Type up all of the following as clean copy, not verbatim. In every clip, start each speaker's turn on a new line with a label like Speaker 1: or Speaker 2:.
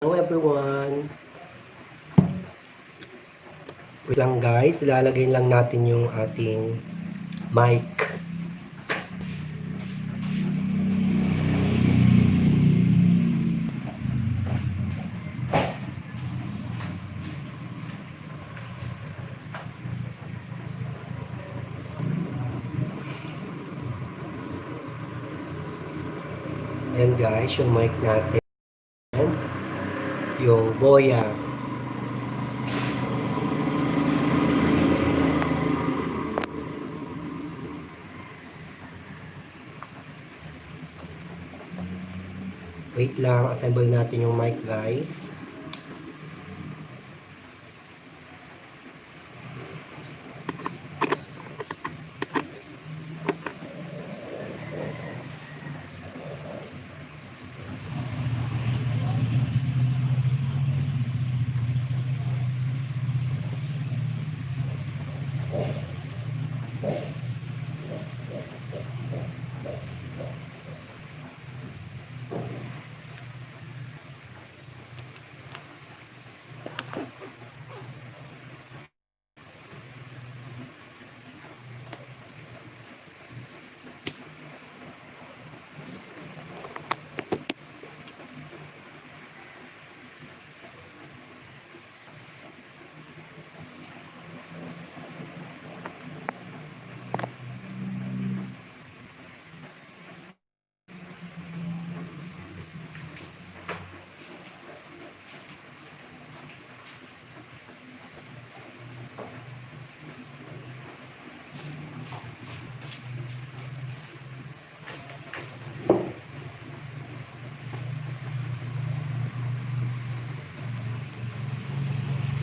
Speaker 1: Hello everyone! Wait lang guys, ilalagay lang natin yung ating mic. Ayan guys, yung mic natin. Yung Boya. Wait lang, assemble natin yung mic guys.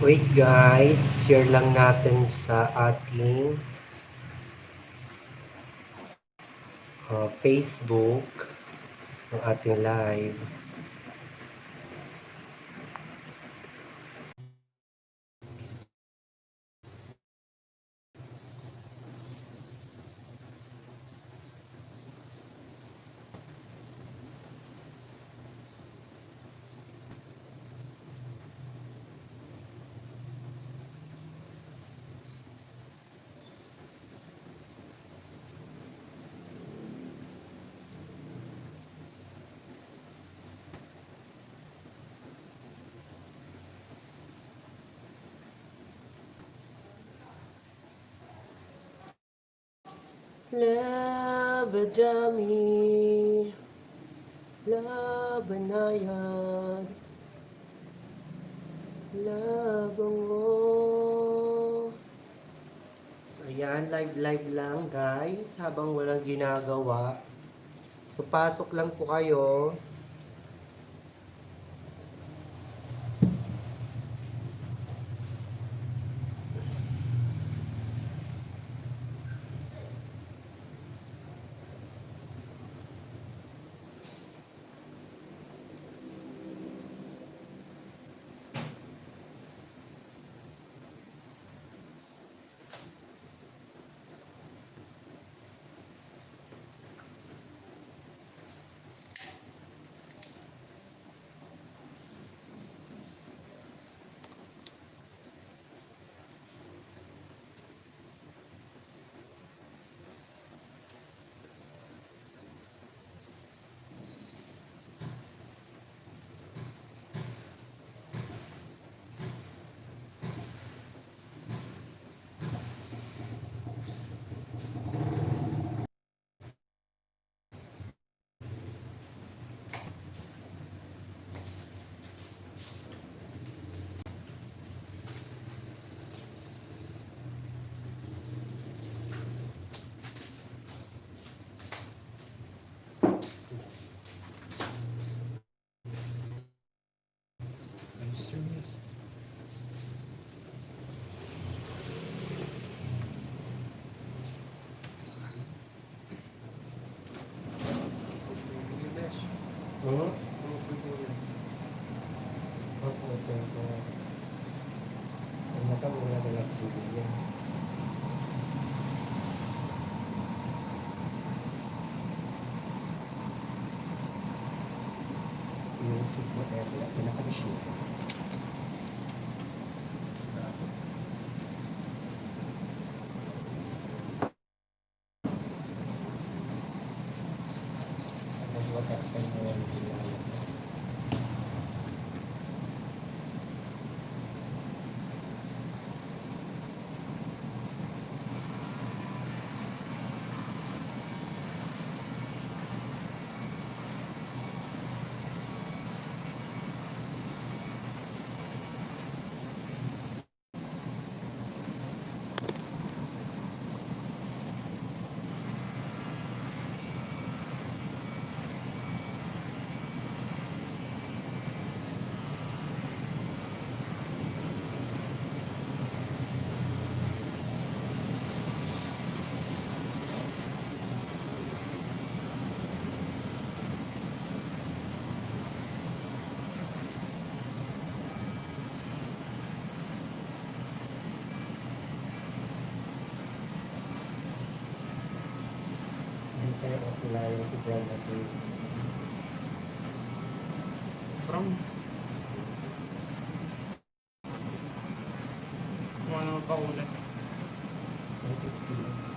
Speaker 1: Wait guys, share lang natin sa ating Facebook ng ating live. Labadami, labanayad, labango. So ayan, live lang guys habang walang ginagawa. So pasok lang po kayo. yung soup mo kaya pinaka-issue. Nag-water pa yung kaya kapulayan si Brian natin.
Speaker 2: From? Kung ano magpaulat.
Speaker 1: 150.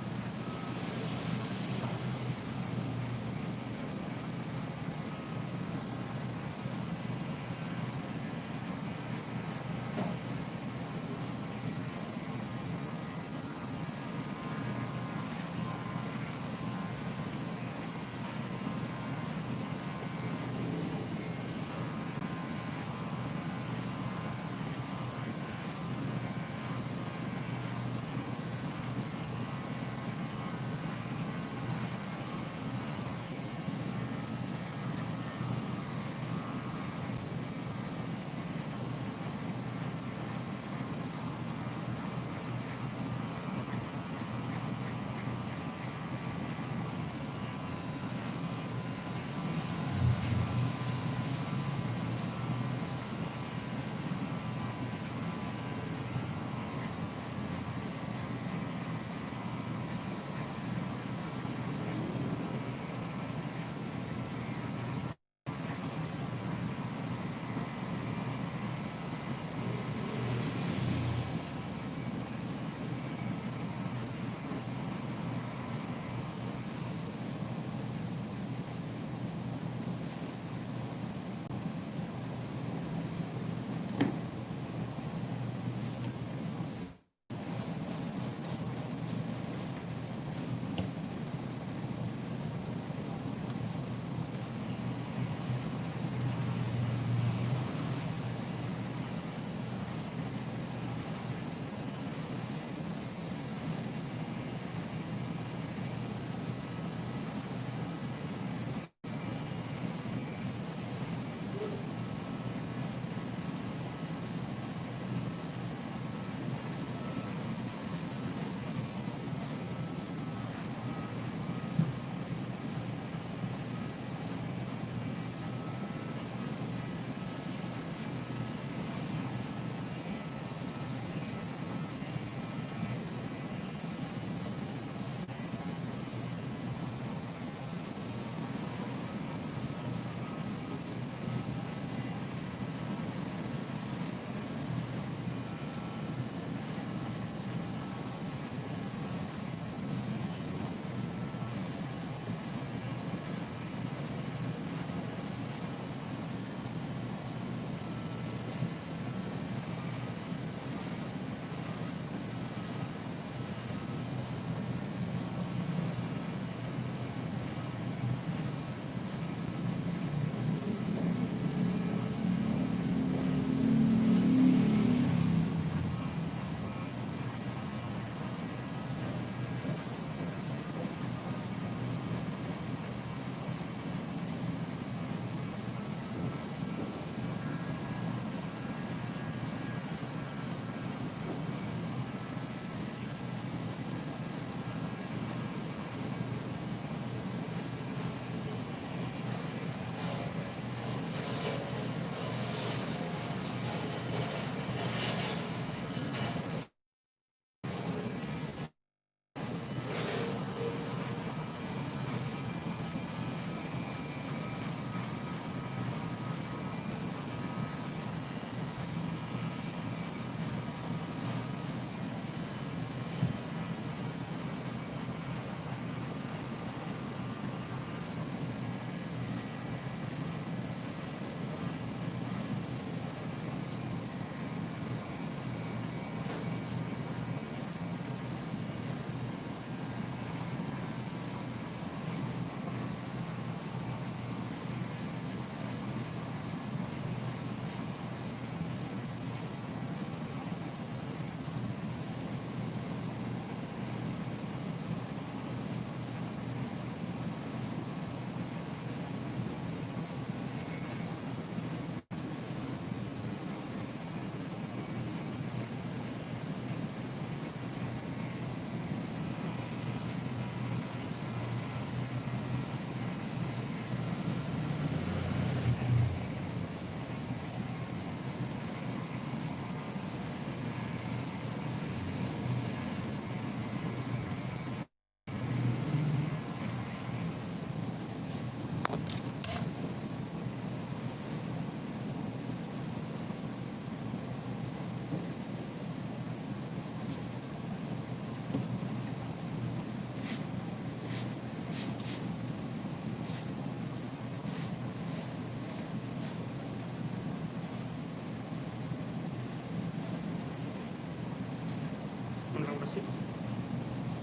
Speaker 2: Kasi,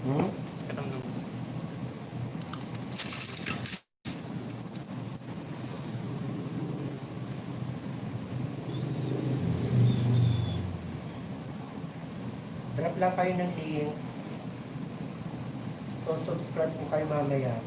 Speaker 1: Hmm?
Speaker 2: katang gamas.
Speaker 1: Drop lang kayo ng link. So, subscribe ko kayo mamaya.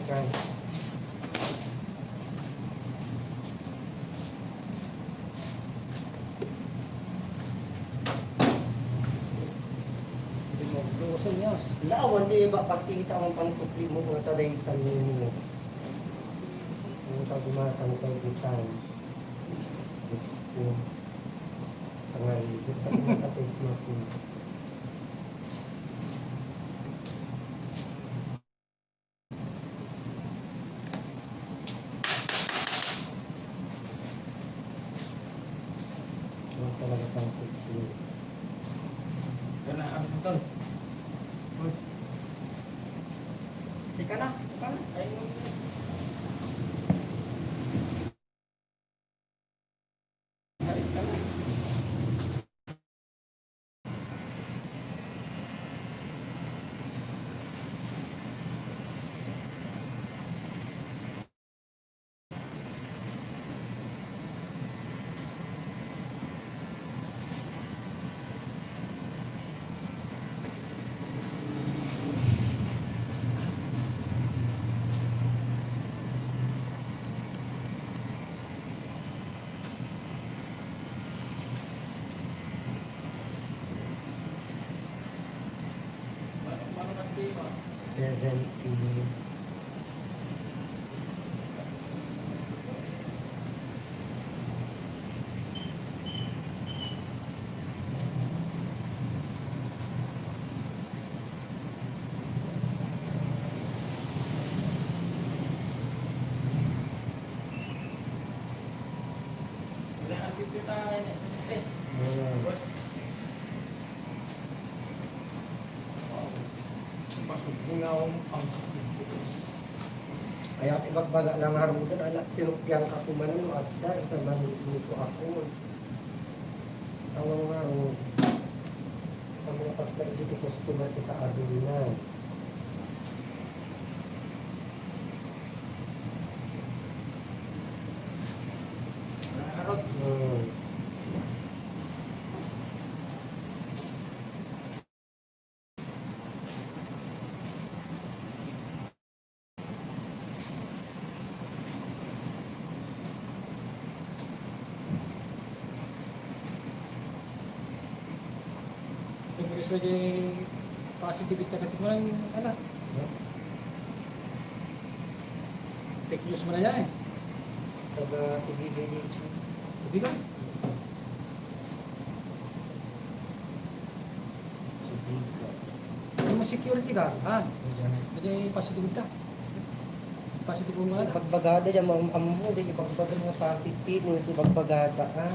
Speaker 1: Saan?
Speaker 3: Hindi mo luwasan yas.
Speaker 1: Lawan, di ba pasita ang pangsupli mo nga taraytan ninyo. Ang tagumatang kay Gitan. Gusto. Sa nga rin, tapos na siya. Ang talaga pangsupli.
Speaker 3: Gana ang tol. Sika na. Sika na. Ayun. Balik ka na. Mano ka ba?
Speaker 1: 70.
Speaker 3: Wala ang pipita. Pasok nga akong
Speaker 1: Kaya ibagbaga lang harudan, anak sinupyang ka kumanan at dar, sa manuto ako. Tawang nga ro. Ang mga pasta ito customer kita adunan.
Speaker 3: harot. Yung isa yung positivity na katik mo lang anak. Take news mo na yan eh.
Speaker 1: Taga ibibigay dito.
Speaker 3: Sabi ka. Yung mas security ka, ha? Hindi positive ka. Positive mo nga.
Speaker 1: Pagbagada dyan, mga ambo, di ibagbagada mga positive, yung ibagbagada, ha?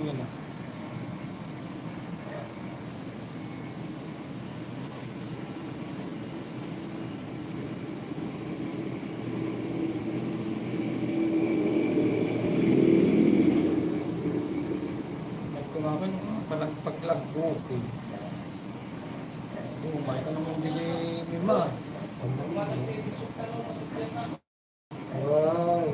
Speaker 3: Yun na. Nagkumakan palang paglagbo ko. Kumain ka naman din yung mima.
Speaker 1: Wow.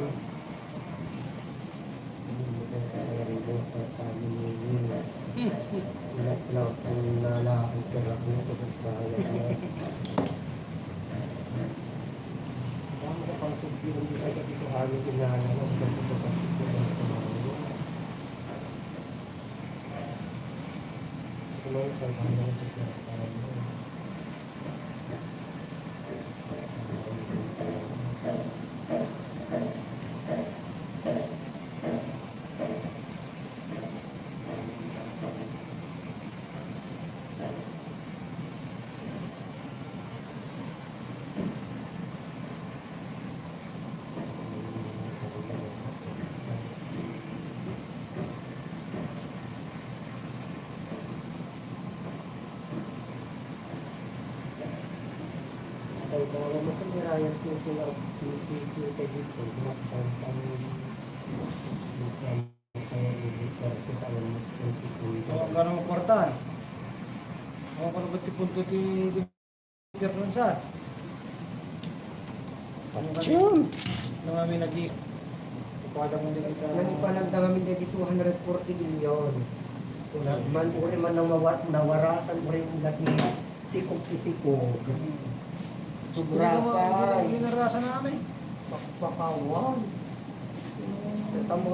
Speaker 1: Laut ang nalaking kerap nito sa sayang. Ang mga pangsubli ng ay kapisuhanin kinala ng pagkakasip ko ng samayo. Kulay sa mga Kalau mo kung nirayan siya exclusive kay dito, magpantang bisa kaya dito kita alam mo kung
Speaker 3: Huwag ka naman kwartaan. Huwag ka naman tipunto ti Peter nun sa.
Speaker 1: Pachum!
Speaker 3: Nung kami nag-iis. Ipada mo din kita.
Speaker 1: Nanipanan na kami dito 240 billion. Kung man uri man nawarasan uri yung lagi sikog-sikog. Sobra pa.
Speaker 3: Hindi narasa namin.
Speaker 1: Pakpakawan. Tamo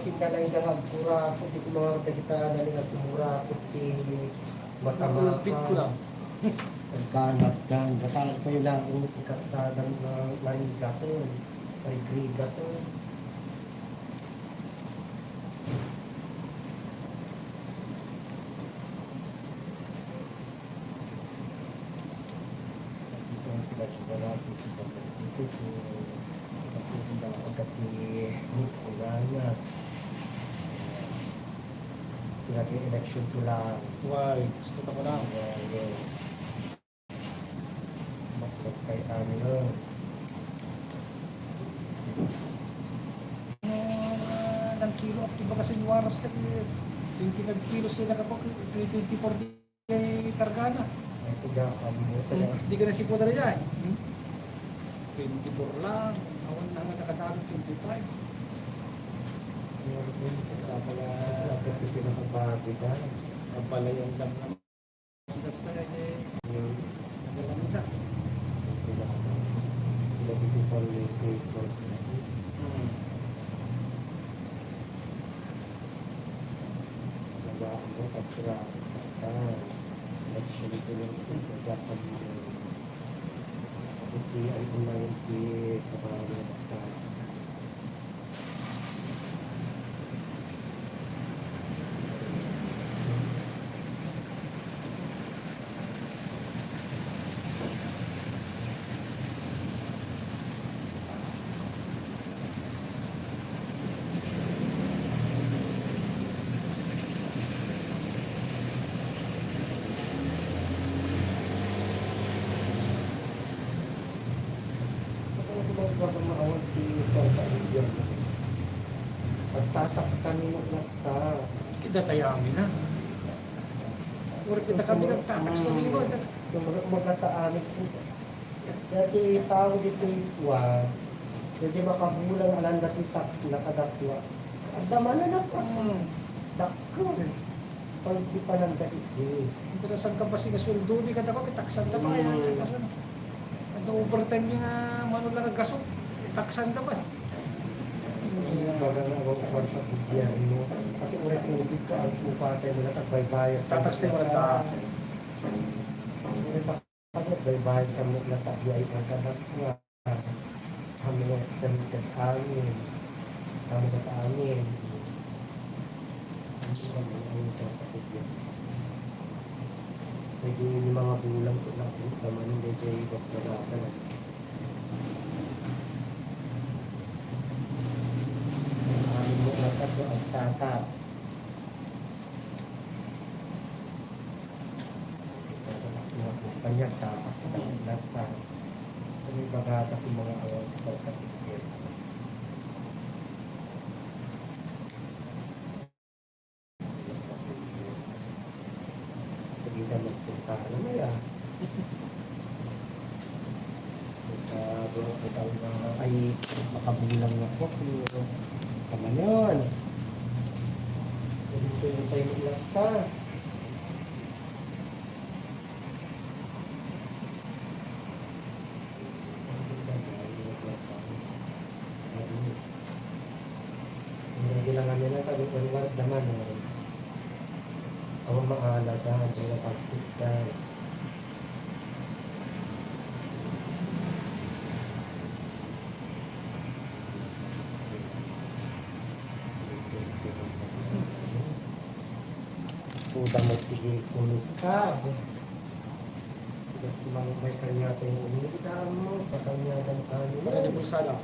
Speaker 1: kita lang gahag pura ko di ko mga kita naling at mura ko ti
Speaker 3: Pit ko lang.
Speaker 1: Ganat gan batalag pa yung lang ikastadang mariga to. Marigriga to. Ito ang pinagsibalasi sa pagkasito ko. Tapos ang agad ni Kuranya. Pinag-election ko lang.
Speaker 3: Why? Gusto ko lang.
Speaker 1: Maklog kay ano.
Speaker 3: Ng kilo. Diba kasi waras na 25 kilos sila kapag 324 kay Targana.
Speaker 1: Ay, tiga-am mo.
Speaker 3: Hindi ka nasipo na rin yan. 24 lang. Awan na nga nakadami 25.
Speaker 1: Sa pala, agad ko pinakabagi ka.
Speaker 3: Ang pala yung dam na nagalamda.
Speaker 1: Lagi ko pa rin paper. Nabaan mo, kapsira. Election ko yung dapat mo. Iti ay umayon sa mga maawag dito sa pagtasaks kami magkata.
Speaker 3: Kita tayami na. Uri kita kami nagtataks na libo.
Speaker 1: Sumunod mga sa amin po. Dati tao dito itwa. Kasi makabulang alam dati tax nakadakwa. Ang daman na po. Dakko. Pag di pa nang daig.
Speaker 3: Interesang ka pa si kasuldo ni kada ko kitaksan ta ba yan kasi overtime yung manulang ang gasok. Taksan ka ba?
Speaker 1: Baga na ako kwarta bigyan mo. Kasi ulit tubig ko ang upatay mo na tagbaybayan.
Speaker 3: Tatakstin mo na ta.
Speaker 1: Ulit tagbaybayan ka mo na tagyay ang kadakwa. Kami na exempted amin. Kami na sa amin. Ang kapatid yan. Pwede yung mga bulang ko na po. Naman hindi kayo ibang nagaka na. Amin mo na tato ang tatas. Kanya tatas na lata. Sa may bagata kong mga awag sa kapatid. Kita magpunta na na yan. Kita ay makabulang ako. Tama yun. Dito yung tayo maglakta. Hindi lang kami na tabi-uliwag naman. Ang maalaga, ang mga pagkita. Suda mo tigil kulog ka. Kasi may kanya tayong umiitan mo, pakanya ng kanila.
Speaker 3: Para di pulsada.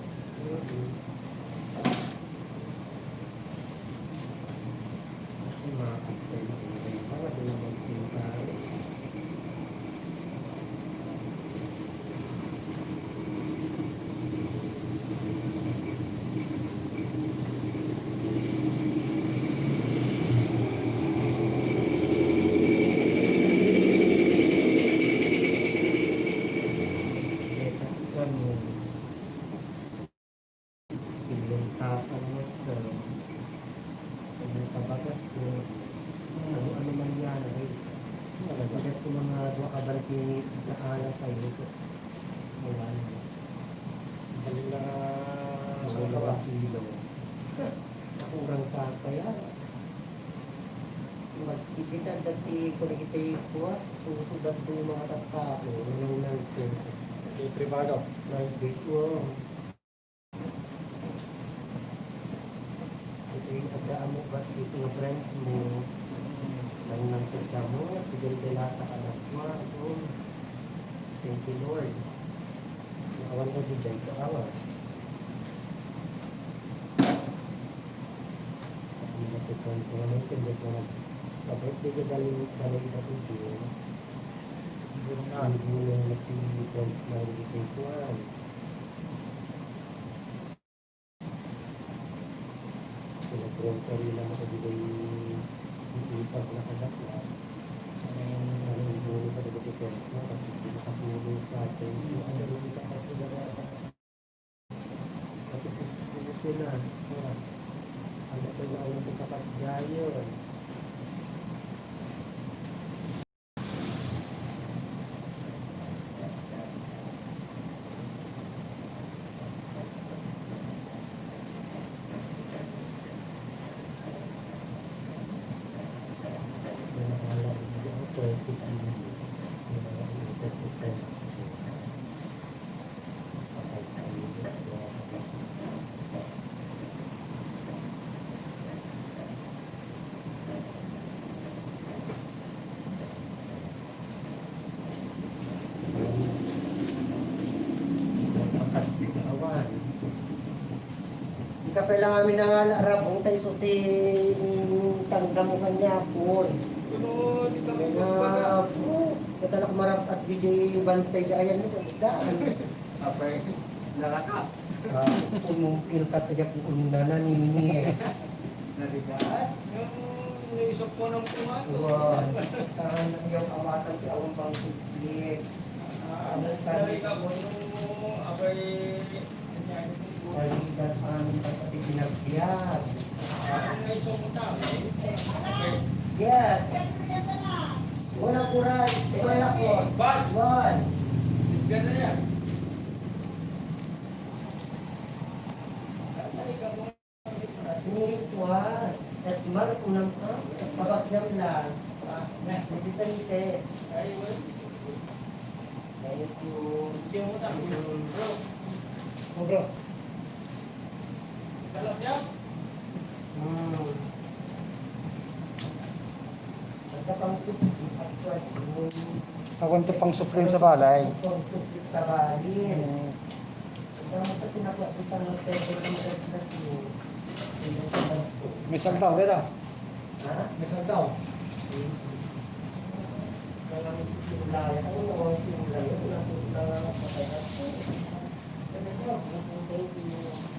Speaker 1: Kasi makakita yung ulay para doon na magpinta. Naalang tayo ito. Wala na.
Speaker 3: Galing lang sa
Speaker 1: Wala
Speaker 3: kawa.
Speaker 1: na kilo. Nakurang sa kaya. Magkikita dati ko na kita ikuha. Tusod at ito yung mga tatalo. Nung nangko.
Speaker 3: Okay, privado.
Speaker 1: Nangko ko. Ito yung agdaan mo kasi itong friends mo. Nang nangko ka mo. Tigal delata ka na mo. So, thank you Lord. Nakawan ko di dyan ka awa. Hindi na ito ko na may service na nag-birthday ka galing ito din.
Speaker 3: Hindi nga.
Speaker 1: Hindi mo yung nag-friends na hindi kayo kuhan. Pinag-grocery lang ako dito yung ipag na kadakla. Ano yung bulo ka dito friends mo kasi pinakapulo ka. Thank you. Ano yung ka kasi na at ito na. Ano ito na ulo ko kapasgayon. Di ka pala kami nangalarabong tayo so tangga mo kanya po.
Speaker 3: Pero hindi kami
Speaker 1: Na po, katala ko marapas DJ Bantay ka ayan mo daan.
Speaker 3: Apay, nakaka.
Speaker 1: Umungkil ka taga po unana ni Mini.
Speaker 3: Naligas? Yung naisok ko ng pumato.
Speaker 1: Wow. Tahan na yung awatan si awang pang sublik.
Speaker 3: Apay,
Speaker 1: Palitan amin pati pinagbiyak.
Speaker 3: naisok mo tao.
Speaker 1: Yes. Wala kuray. Wala ko.
Speaker 3: Bas!
Speaker 1: One.
Speaker 3: Ganda yan.
Speaker 1: Ni Juan. At mal unang pabagyam lang. Nabisan ite. Thank you.
Speaker 3: Oh, bro. Kalau siap? Ako ito pang supreme sa balay.
Speaker 1: Pang suplit sa balin. Ang mga pinakuha ng 700 na siyo.
Speaker 3: May saldaw, dito.
Speaker 1: Ha?
Speaker 3: May saldaw.
Speaker 1: Kaya laya ako na ang laya. Wala ko lang patay ako. Thank you.